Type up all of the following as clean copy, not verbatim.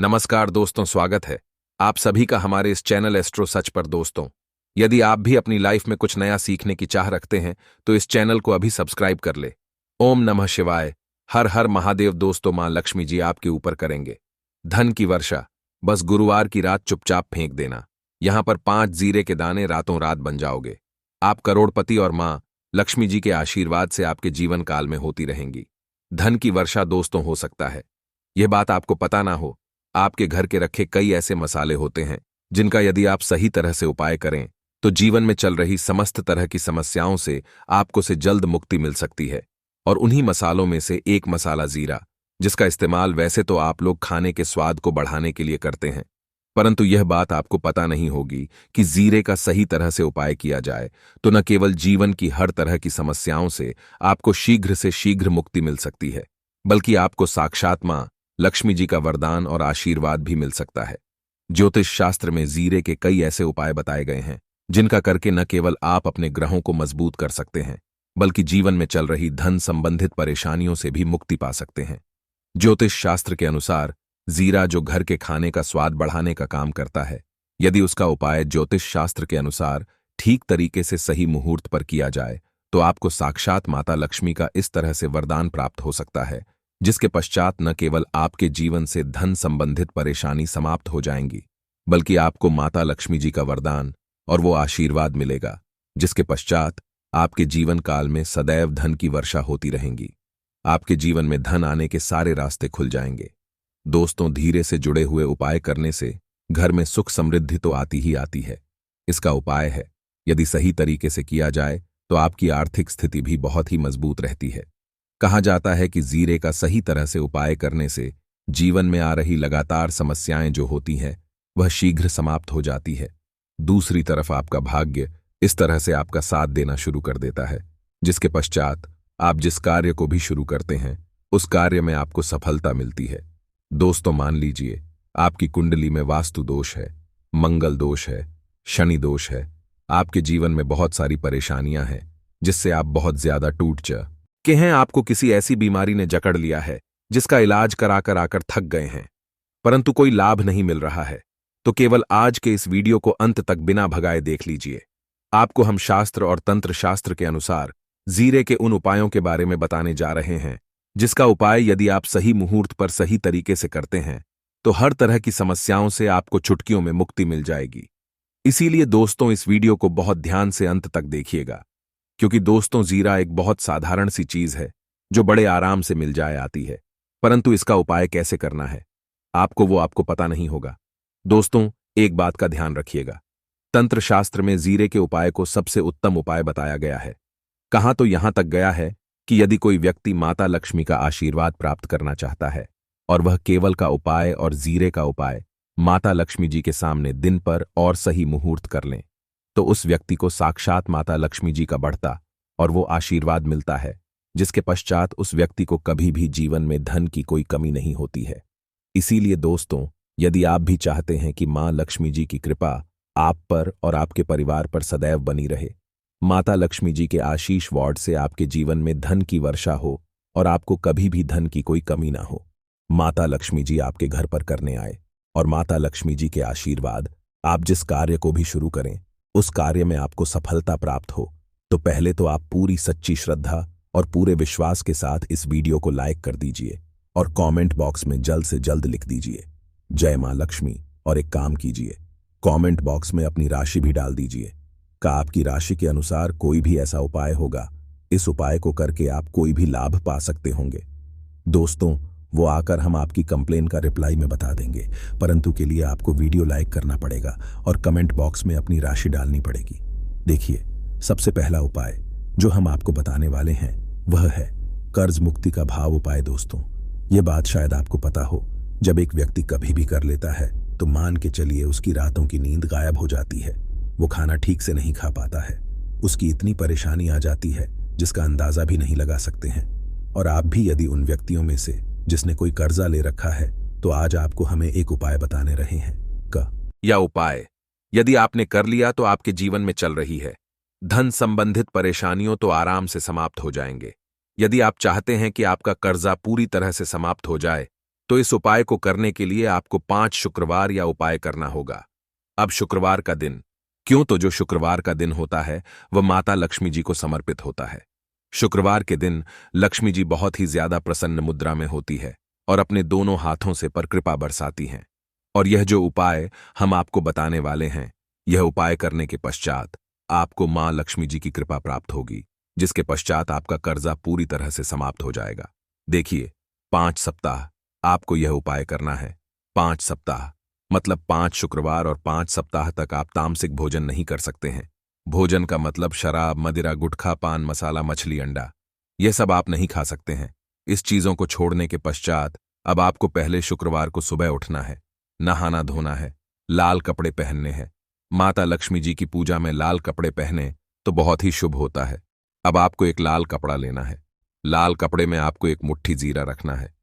नमस्कार दोस्तों, स्वागत है आप सभी का हमारे इस चैनल एस्ट्रो सच पर। दोस्तों, यदि आप भी अपनी लाइफ में कुछ नया सीखने की चाह रखते हैं तो इस चैनल को अभी सब्सक्राइब कर ले। ओम नमः शिवाय, हर हर महादेव। दोस्तों, मां लक्ष्मी जी आपके ऊपर करेंगे धन की वर्षा। बस गुरुवार की रात चुपचाप फेंक देना। यहां पर 5 जीरे के दाने, रातों रात बन जाओगे आप करोड़पति और मां लक्ष्मी जी के आशीर्वाद से आपके जीवन काल में होती रहेंगी धन की वर्षा। दोस्तों, हो सकता है यह बात आपको पता ना हो, आपके घर के रखे कई ऐसे मसाले होते हैं जिनका यदि आप सही तरह से उपाय करें तो जीवन में चल रही समस्त तरह की समस्याओं से आपको से जल्द मुक्ति मिल सकती है। और उन्हीं मसालों में से एक मसाला जीरा, जिसका इस्तेमाल वैसे तो आप लोग खाने के स्वाद को बढ़ाने के लिए करते हैं, परंतु यह बात आपको पता नहीं होगी कि जीरे का सही तरह से उपाय किया जाए तो न केवल जीवन की हर तरह की समस्याओं से आपको शीघ्र से शीघ्र मुक्ति मिल सकती है, बल्कि आपको साक्षात मां लक्ष्मी जी का वरदान और आशीर्वाद भी मिल सकता है। ज्योतिष शास्त्र में जीरे के कई ऐसे उपाय बताए गए हैं जिनका करके न केवल आप अपने ग्रहों को मजबूत कर सकते हैं, बल्कि जीवन में चल रही धन संबंधित परेशानियों से भी मुक्ति पा सकते हैं। ज्योतिष शास्त्र के अनुसार जीरा, जो घर के खाने का स्वाद बढ़ाने का काम करता है, यदि उसका उपाय ज्योतिष शास्त्र के अनुसार ठीक तरीके से सही मुहूर्त पर किया जाए तो आपको साक्षात माता लक्ष्मी का इस तरह से वरदान प्राप्त हो सकता है जिसके पश्चात न केवल आपके जीवन से धन संबंधित परेशानी समाप्त हो जाएंगी, बल्कि आपको माता लक्ष्मी जी का वरदान और वो आशीर्वाद मिलेगा जिसके पश्चात आपके जीवन काल में सदैव धन की वर्षा होती रहेंगी। आपके जीवन में धन आने के सारे रास्ते खुल जाएंगे। दोस्तों, धीरे से जुड़े हुए उपाय करने से घर में सुख समृद्धि तो आती ही आती है। इसका उपाय है, यदि सही तरीके से किया जाए तो आपकी आर्थिक स्थिति भी बहुत ही मजबूत रहती है। कहा जाता है कि जीरे का सही तरह से उपाय करने से जीवन में आ रही लगातार समस्याएं जो होती हैं वह शीघ्र समाप्त हो जाती है। दूसरी तरफ आपका भाग्य इस तरह से आपका साथ देना शुरू कर देता है जिसके पश्चात आप जिस कार्य को भी शुरू करते हैं उस कार्य में आपको सफलता मिलती है। दोस्तों, मान लीजिए आपकी कुंडली में वास्तु दोष है, मंगल दोष है, शनि दोष है, आपके जीवन में बहुत सारी परेशानियां हैं जिससे आप बहुत ज्यादा टूट के हैं, आपको किसी ऐसी बीमारी ने जकड़ लिया है जिसका इलाज कराकर आकर थक गए हैं परंतु कोई लाभ नहीं मिल रहा है, तो केवल आज के इस वीडियो को अंत तक बिना भगाए देख लीजिए। आपको हम शास्त्र और तंत्र शास्त्र के अनुसार जीरे के उन उपायों के बारे में बताने जा रहे हैं जिसका उपाय यदि आप सही मुहूर्त पर सही तरीके से करते हैं तो हर तरह की समस्याओं से आपको चुटकियों में मुक्ति मिल जाएगी। इसीलिए दोस्तों, इस वीडियो को बहुत ध्यान से अंत तक देखिएगा, क्योंकि दोस्तों, जीरा एक बहुत साधारण सी चीज है जो बड़े आराम से मिल जाए आती है, परंतु इसका उपाय कैसे करना है आपको पता नहीं होगा। दोस्तों, एक बात का ध्यान रखिएगा, तंत्र शास्त्र में जीरे के उपाय को सबसे उत्तम उपाय बताया गया है। कहां तो यहां तक गया है कि यदि कोई व्यक्ति माता लक्ष्मी का आशीर्वाद प्राप्त करना चाहता है और वह केवल का उपाय और जीरे का उपाय माता लक्ष्मी जी के सामने दिन पर और सही मुहूर्त कर लें तो उस व्यक्ति को साक्षात माता लक्ष्मी जी का बढ़ता और वो आशीर्वाद मिलता है जिसके पश्चात उस व्यक्ति को कभी भी जीवन में धन की कोई कमी नहीं होती है। इसीलिए दोस्तों, यदि आप भी चाहते हैं कि मां लक्ष्मी जी की कृपा आप पर और आपके परिवार पर सदैव बनी रहे, माता लक्ष्मी जी के आशीष वार्ड से आपके जीवन में धन की वर्षा हो और आपको कभी भी धन की कोई कमी ना हो, माता लक्ष्मी जी आपके घर पर करने आए और माता लक्ष्मी जी के आशीर्वाद आप जिस कार्य को भी शुरू करें उस कार्य में आपको सफलता प्राप्त हो, तो पहले तो आप पूरी सच्ची श्रद्धा और पूरे विश्वास के साथ इस वीडियो को लाइक कर दीजिए और कमेंट बॉक्स में जल्द से जल्द लिख दीजिए जय मां लक्ष्मी। और एक काम कीजिए, कमेंट बॉक्स में अपनी राशि भी डाल दीजिए। का आपकी राशि के अनुसार कोई भी ऐसा उपाय होगा, इस उपाय को करके आप कोई भी लाभ पा सकते होंगे। दोस्तों, वो आकर हम आपकी कंप्लेन का रिप्लाई में बता देंगे, परंतु के लिए आपको वीडियो लाइक करना पड़ेगा और कमेंट बॉक्स में अपनी राशि डालनी पड़ेगी। देखिए, सबसे पहला उपाय जो हम आपको बताने वाले हैं वह है कर्ज मुक्ति का भाव उपाय। दोस्तों, ये बात शायद आपको पता हो, जब एक व्यक्ति कभी भी कर लेता है तो मान के चलिए उसकी रातों की नींद गायब हो जाती है, वो खाना ठीक से नहीं खा पाता है, उसकी इतनी परेशानी आ जाती है जिसका अंदाजा भी नहीं लगा सकते हैं। और आप भी यदि उन व्यक्तियों में से जिसने कोई कर्जा ले रखा है तो आज आपको हमें एक उपाय बताने रहे हैं। यह उपाय यदि आपने कर लिया तो आपके जीवन में चल रही है धन संबंधित परेशानियों तो आराम से समाप्त हो जाएंगे। यदि आप चाहते हैं कि आपका कर्जा पूरी तरह से समाप्त हो जाए तो इस उपाय को करने के लिए आपको 5 शुक्रवार या उपाय करना होगा। अब शुक्रवार का दिन, क्यों? तो जो शुक्रवार का दिन होता है वह माता लक्ष्मी जी को समर्पित होता है। शुक्रवार के दिन लक्ष्मी जी बहुत ही ज्यादा प्रसन्न मुद्रा में होती है और अपने दोनों हाथों से पर कृपा बरसाती हैं। और यह जो उपाय हम आपको बताने वाले हैं, यह उपाय करने के पश्चात आपको मां लक्ष्मी जी की कृपा प्राप्त होगी, जिसके पश्चात आपका कर्जा पूरी तरह से समाप्त हो जाएगा। देखिए, 5 सप्ताह आपको यह उपाय करना है। 5 सप्ताह मतलब 5 शुक्रवार और 5 सप्ताह तक आप तामसिक भोजन नहीं कर सकते हैं। भोजन का मतलब शराब, मदिरा, गुटखा, पान मसाला, मछली, अंडा, यह सब आप नहीं खा सकते हैं। इस चीजों को छोड़ने के पश्चात अब आपको पहले शुक्रवार को सुबह उठना है, नहाना धोना है, लाल कपड़े पहनने हैं। माता लक्ष्मी जी की पूजा में लाल कपड़े पहने तो बहुत ही शुभ होता है। अब आपको एक लाल कपड़ा लेना है। लाल कपड़े में आपको एक मुट्ठी जीरा रखना है।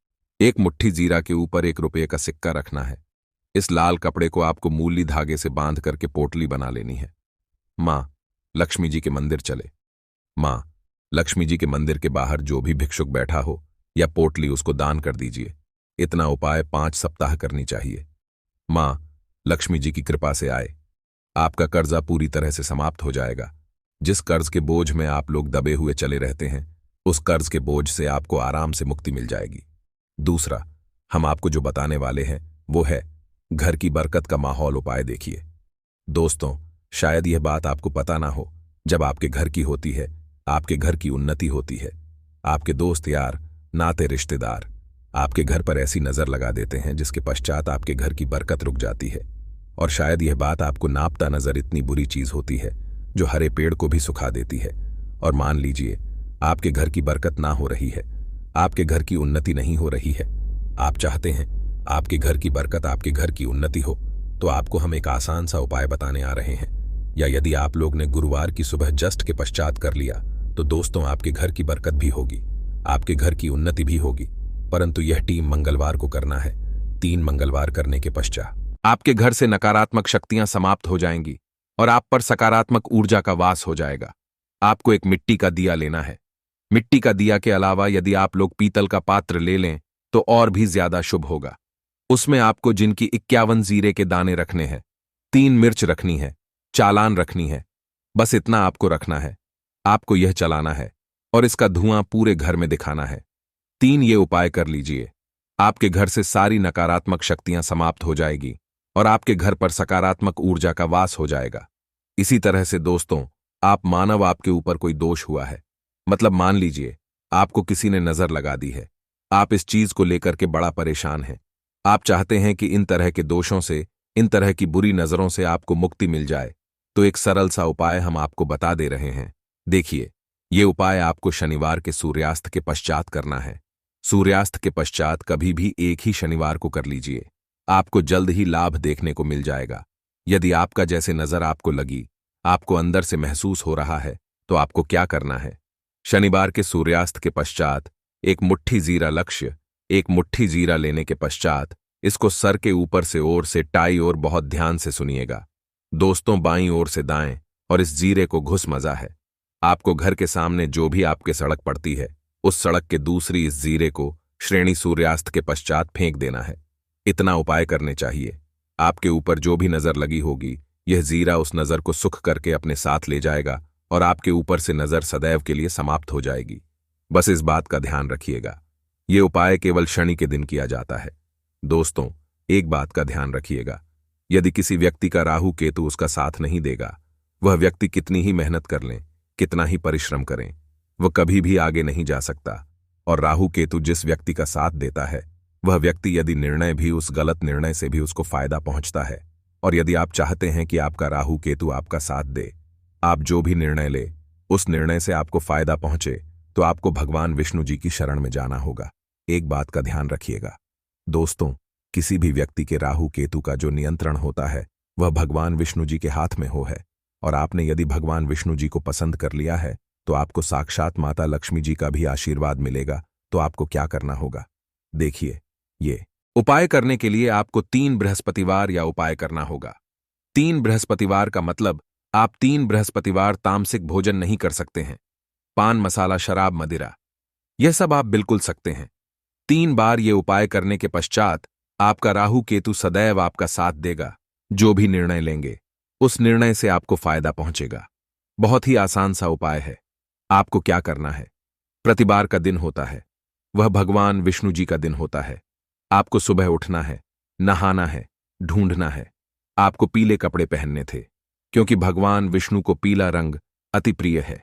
एक मुट्ठी जीरा के ऊपर 1 रुपये का सिक्का रखना है। इस लाल कपड़े को आपको मूली धागे से बांध करके पोटली बना लेनी है। मां लक्ष्मी जी के मंदिर चले। मां लक्ष्मी जी के मंदिर के बाहर जो भी भिक्षुक बैठा हो या पोटली, उसको दान कर दीजिए। इतना उपाय 5 सप्ताह करनी चाहिए। मां लक्ष्मी जी की कृपा से आए, आपका कर्जा पूरी तरह से समाप्त हो जाएगा। जिस कर्ज के बोझ में आप लोग दबे हुए चले रहते हैं, उस कर्ज के बोझ से आपको आराम से मुक्ति मिल जाएगी। दूसरा, हम आपको जो बताने वाले हैं वो है घर की बरकत का माहौल उपाय। देखिए दोस्तों, शायद यह बात आपको पता ना हो, जब आपके घर की होती है, आपके घर की उन्नति होती है, आपके दोस्त यार, नाते रिश्तेदार आपके घर पर ऐसी नजर लगा देते हैं जिसके पश्चात आपके घर की बरकत रुक जाती है। और शायद यह बात आपको नापता नजर इतनी बुरी चीज होती है जो हरे पेड़ को भी सुखा देती है। और मान लीजिए आपके घर की बरकत ना हो रही है, आपके घर की उन्नति नहीं हो रही है, आप चाहते हैं आपके घर की बरकत, आपके घर की उन्नति हो, तो आपको हम एक आसान सा उपाय बताने आ रहे हैं। या यदि आप लोग ने गुरुवार की सुबह जस्ट के पश्चात कर लिया तो दोस्तों आपके घर की बरकत भी होगी, आपके घर की उन्नति भी होगी। परंतु यह टीम मंगलवार को करना है। 3 मंगलवार करने के पश्चात आपके घर से नकारात्मक शक्तियां समाप्त हो जाएंगी और आप पर सकारात्मक ऊर्जा का वास हो जाएगा। आपको एक मिट्टी का दिया लेना है। मिट्टी का दिया के अलावा यदि आप लोग पीतल का पात्र ले लें तो और भी ज्यादा शुभ होगा। उसमें आपको जिनकी 51 जीरे के दाने रखने हैं, 3 मिर्च रखनी है, चालान रखनी है। बस इतना आपको रखना है। आपको यह चलाना है और इसका धुआं पूरे घर में दिखाना है। 3 ये उपाय कर लीजिए, आपके घर से सारी नकारात्मक शक्तियां समाप्त हो जाएगी और आपके घर पर सकारात्मक ऊर्जा का वास हो जाएगा। इसी तरह से दोस्तों, आप मानव आपके ऊपर कोई दोष हुआ है, मतलब मान लीजिए आपको किसी ने नजर लगा दी है, आप इस चीज को लेकर के बड़ा परेशान हैं, आप चाहते हैं कि इन तरह के दोषों से, इन तरह की बुरी नजरों से आपको मुक्ति मिल जाए, तो एक सरल सा उपाय हम आपको बता दे रहे हैं। देखिए, ये उपाय आपको शनिवार के सूर्यास्त के पश्चात करना है। सूर्यास्त के पश्चात कभी भी एक ही शनिवार को कर लीजिए, आपको जल्द ही लाभ देखने को मिल जाएगा। यदि आपका जैसे नजर आपको लगी, आपको अंदर से महसूस हो रहा है, तो आपको क्या करना है? शनिवार के सूर्यास्त के पश्चात एक मुट्ठी जीरा लेने के पश्चात इसको सर के ऊपर से ओर से टाई और बहुत ध्यान से सुनिएगा दोस्तों, बाईं ओर से दाएं, और इस जीरे को घुस मजा है। आपको घर के सामने जो भी आपके सड़क पड़ती है, उस सड़क के दूसरी इस जीरे को श्रेणी सूर्यास्त के पश्चात फेंक देना है। इतना उपाय करने चाहिए। आपके ऊपर जो भी नजर लगी होगी, यह जीरा उस नजर को सुख करके अपने साथ ले जाएगा और आपके ऊपर से नजर सदैव के लिए समाप्त हो जाएगी। बस इस बात का ध्यान रखिएगा, ये उपाय केवल शनि के दिन किया जाता है। दोस्तों, एक बात का ध्यान रखिएगा, यदि किसी व्यक्ति का राहु केतु उसका साथ नहीं देगा, वह व्यक्ति कितनी ही मेहनत कर लें, कितना ही परिश्रम करें, वह कभी भी आगे नहीं जा सकता। और राहु केतु जिस व्यक्ति का साथ देता है, वह व्यक्ति यदि निर्णय भी, उस गलत निर्णय से भी उसको फायदा पहुंचता है। और यदि आप चाहते हैं कि आपका राहु केतु आपका साथ दे, आप जो भी निर्णय ले उस निर्णय से आपको फायदा पहुंचे, तो आपको भगवान विष्णु जी की शरण में जाना होगा। एक बात का ध्यान रखिएगा दोस्तों, किसी भी व्यक्ति के राहु केतु का जो नियंत्रण होता है वह भगवान विष्णु जी के हाथ में हो है। और आपने यदि भगवान विष्णु जी को पसंद कर लिया है तो आपको साक्षात माता लक्ष्मी जी का भी आशीर्वाद मिलेगा। तो आपको क्या करना होगा? देखिए, ये उपाय करने के लिए आपको 3 बृहस्पतिवार या उपाय करना होगा। 3 बृहस्पतिवार का मतलब आप 3 बृहस्पतिवार तामसिक भोजन नहीं कर सकते हैं। पान मसाला, शराब, मदिरा, यह सब आप बिल्कुल सकते हैं। 3 बार ये उपाय करने के पश्चात आपका राहु केतु सदैव आपका साथ देगा। जो भी निर्णय लेंगे उस निर्णय से आपको फायदा पहुंचेगा। बहुत ही आसान सा उपाय है। आपको क्या करना है? प्रतिवार का दिन होता है, वह भगवान विष्णु जी का दिन होता है। आपको सुबह उठना है, नहाना है, ढूंढना है। आपको पीले कपड़े पहनने थे, क्योंकि भगवान विष्णु को पीला रंग अति प्रिय है।